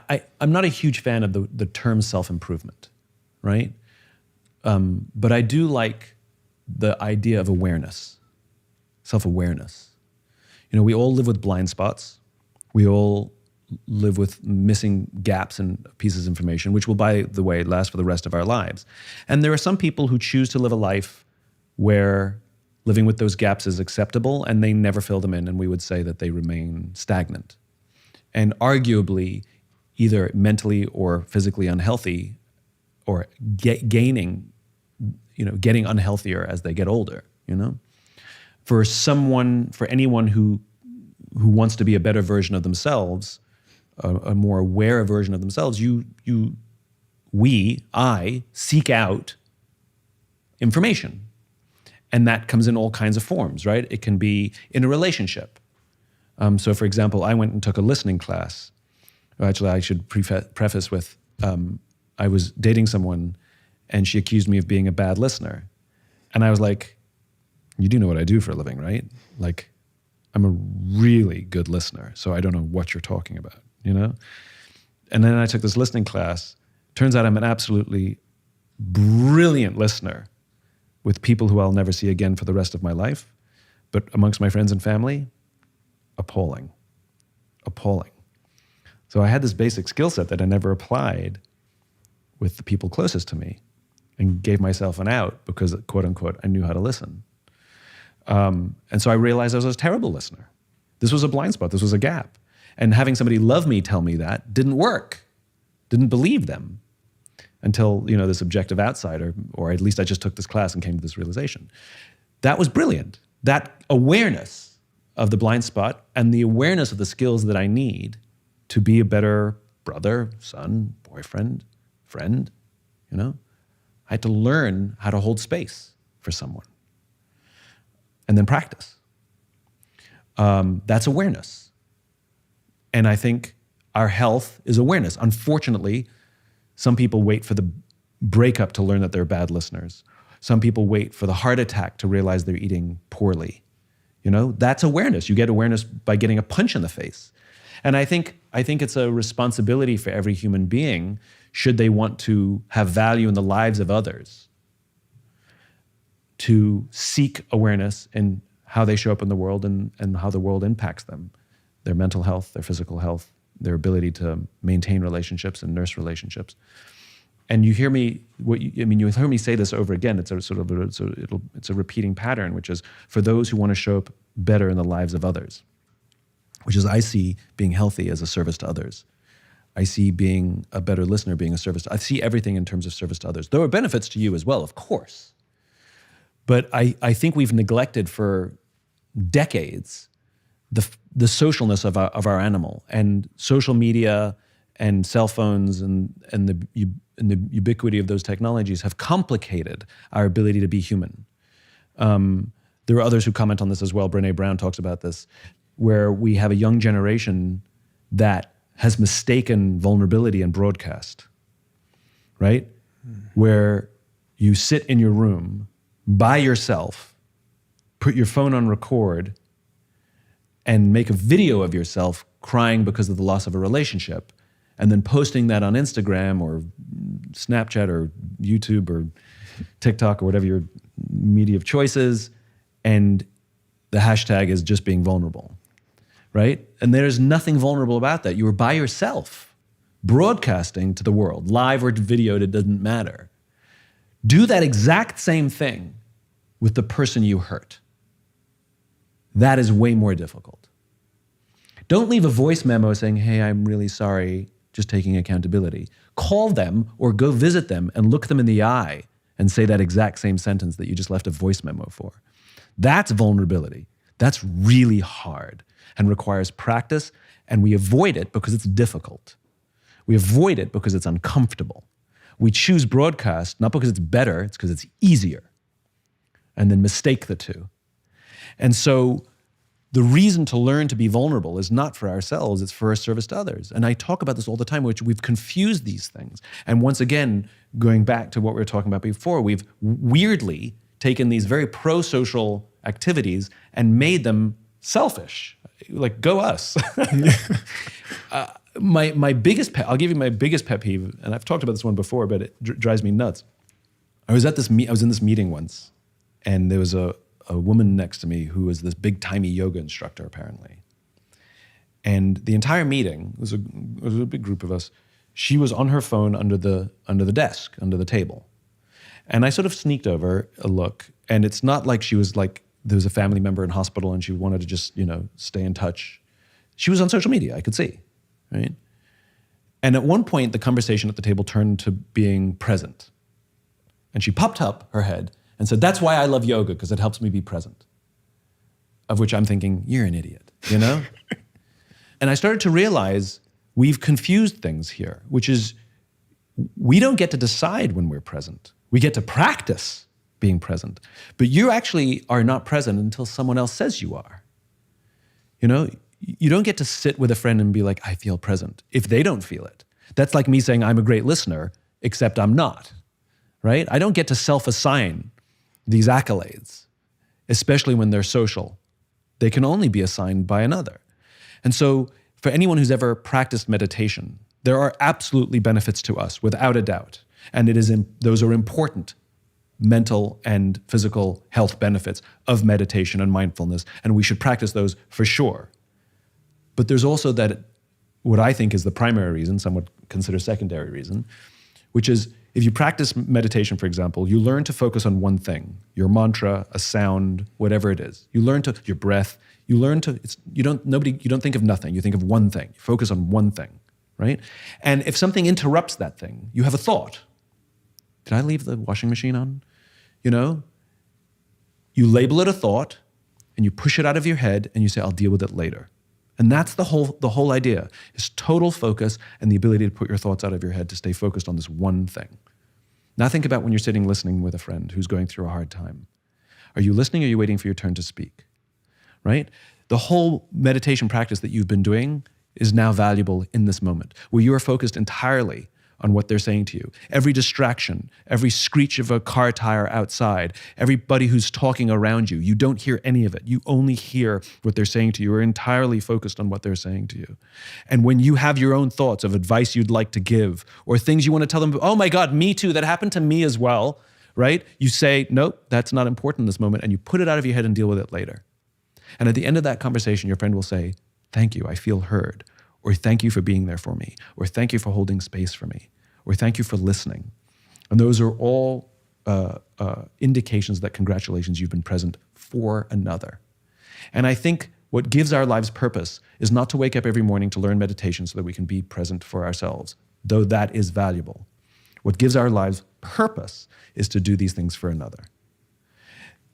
I'm not a huge fan of the term self-improvement, right? But I do like the idea of awareness, self-awareness. You know, we all live with blind spots. We all live with missing gaps and pieces of information, which will, by the way, last for the rest of our lives. And there are some people who choose to live a life where living with those gaps is acceptable and they never fill them in, and we would say that they remain stagnant. And arguably, either mentally or physically unhealthy, or getting unhealthier as they get older, you know? For anyone who wants to be a better version of themselves, a more aware version of themselves, I seek out information. And that comes in all kinds of forms, right? It can be in a relationship. So for example, I went and took a listening class. Actually, I should preface with, I was dating someone and she accused me of being a bad listener. And I was like, you do know what I do for a living, right? Like, I'm a really good listener, so I don't know what you're talking about, you know? And then I took this listening class. Turns out I'm an absolutely brilliant listener with people who I'll never see again for the rest of my life. But amongst my friends and family, appalling. So I had this basic skill set that I never applied with the people closest to me and gave myself an out because, quote unquote, I knew how to listen. And so I realized I was a terrible listener. This was a blind spot. This was a gap. And having somebody love me tell me that didn't work. Didn't believe them until, you know, this objective outsider, or at least I just took this class and came to this realization. That was brilliant. That awareness of the blind spot and the awareness of the skills that I need to be a better brother, son, boyfriend, friend, you know? I had to learn how to hold space for someone and then practice. That's awareness. And I think our health is awareness. Unfortunately, some people wait for the breakup to learn that they're bad listeners. Some people wait for the heart attack to realize they're eating poorly. You know, that's awareness. You get awareness by getting a punch in the face. And I think it's a responsibility for every human being, should they want to have value in the lives of others, to seek awareness in how they show up in the world and how the world impacts them, their mental health, their physical health, their ability to maintain relationships and nurse relationships. And you hear me, you hear me say this over again. It's a repeating pattern, which is for those who want to show up better in the lives of others, which is I see being healthy as a service to others. I see being a better listener being a service. I see everything in terms of service to others. There are benefits to you as well, of course. But I think we've neglected for decades the socialness of our animal, and social media and cell phones and the ubiquity of those technologies have complicated our ability to be human. There are others who comment on this as well. Brené Brown talks about this, where we have a young generation that has mistaken vulnerability and broadcast, right? Where you sit in your room by yourself, put your phone on record, and make a video of yourself crying because of the loss of a relationship, and then posting that on Instagram or Snapchat or YouTube or TikTok or whatever your media of choice is, and the hashtag is just being vulnerable, right? And there's nothing vulnerable about that. You were by yourself, broadcasting to the world, live or videoed, it doesn't matter. Do that exact same thing with the person you hurt. That is way more difficult. Don't leave a voice memo saying, hey, I'm really sorry, just taking accountability. Call them or go visit them and look them in the eye and say that exact same sentence that you just left a voice memo for. That's vulnerability. That's really hard and requires practice, and we avoid it because it's difficult. We avoid it because it's uncomfortable. We choose broadcast not because it's better, it's because it's easier, and then mistake the two. And so the reason to learn to be vulnerable is not for ourselves, it's for a service to others. And I talk about this all the time, which we've confused these things. And once again, going back to what we were talking about before, we've weirdly taken these very pro-social activities and made them selfish. Like, go us. my biggest pet, I'll give you my biggest pet peeve, and I've talked about this one before, but it drives me nuts. I was in this meeting once, and there was a woman next to me who was this big timey yoga instructor apparently. And the entire meeting, it was a big group of us, she was on her phone under the desk, under the table. And I sort of sneaked over a look, and it's not like she was like, there was a family member in hospital and she wanted to just, stay in touch. She was on social media, I could see, right? And at one point, the conversation at the table turned to being present. And she popped up her head and said, "That's why I love yoga, because it helps me be present." Of which I'm thinking, you're an idiot, And I started to realize we've confused things here, which is we don't get to decide when we're present. We get to practice being present. But you actually are not present until someone else says you are. You don't get to sit with a friend and be like, "I feel present," if they don't feel it. That's like me saying I'm a great listener, except I'm not, right? I don't get to self-assign these accolades, especially when they're social. They can only be assigned by another. And so for anyone who's ever practiced meditation, there are absolutely benefits to us, without a doubt. And those are important mental and physical health benefits of meditation and mindfulness, and we should practice those for sure. But there's also what I think is the primary reason, some would consider secondary reason, which is if you practice meditation, for example, you learn to focus on one thing, your mantra, a sound, whatever it is. You learn to, your breath, you don't think of nothing, you think of one thing. You focus on one thing, right? And if something interrupts that thing, you have a thought. Did I leave the washing machine on? You label it a thought and you push it out of your head and you say, "I'll deal with it later." And that's the whole idea, is total focus and the ability to put your thoughts out of your head to stay focused on this one thing. Now think about when you're sitting listening with a friend who's going through a hard time. Are you listening or are you waiting for your turn to speak? Right? The whole meditation practice that you've been doing is now valuable in this moment, where you are focused entirely on what they're saying to you. Every distraction, every screech of a car tire outside, everybody who's talking around you, you don't hear any of it. You only hear what they're saying to you. You're entirely focused on what they're saying to you. And when you have your own thoughts of advice you'd like to give, or things you want to tell them, "Oh my God, me too, that happened to me as well," right? You say, "Nope, that's not important in this moment," and you put it out of your head and deal with it later. And at the end of that conversation, your friend will say, "Thank you, I feel heard," or "Thank you for being there for me," or "Thank you for holding space for me," or "Thank you for listening." And those are all indications that, congratulations, you've been present for another. And I think what gives our lives purpose is not to wake up every morning to learn meditation so that we can be present for ourselves, though that is valuable. What gives our lives purpose is to do these things for another.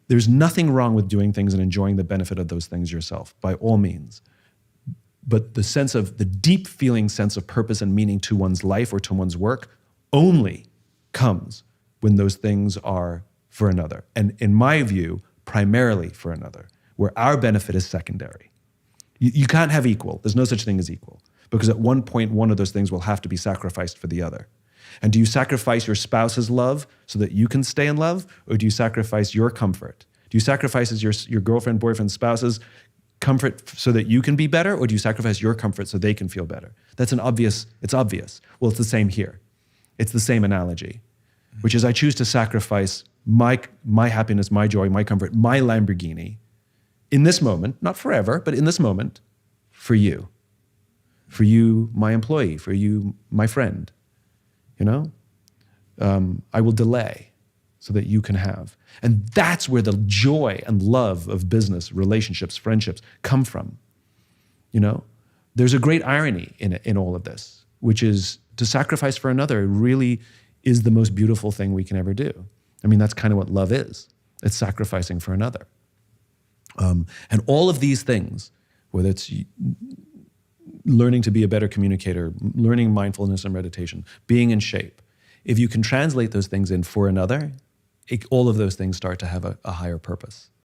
There's nothing wrong with doing things and enjoying the benefit of those things yourself, by all means. But the deep feeling sense of purpose and meaning to one's life or to one's work only comes when those things are for another. And in my view, primarily for another, where our benefit is secondary. You can't have equal. There's no such thing as equal. Because at one point, one of those things will have to be sacrificed for the other. And do you sacrifice your spouse's love so that you can stay in love? Or do you sacrifice your comfort? Do you sacrifice your girlfriend, boyfriend, spouse's comfort so that you can be better? Or do you sacrifice your comfort so they can feel better? It's obvious. Well, it's the same here. It's the same analogy, which is I choose to sacrifice my happiness, my joy, my comfort, my Lamborghini in this moment, not forever, but in this moment, for you, my employee, for you, my friend. I will delay so that you can have. And that's where the joy and love of business, relationships, friendships come from. There's a great irony in all of this, which is to sacrifice for another really is the most beautiful thing we can ever do. I mean, that's kind of what love is. It's sacrificing for another. And all of these things, whether it's learning to be a better communicator, learning mindfulness and meditation, being in shape, if you can translate those things in for another, all of those things start to have a higher purpose.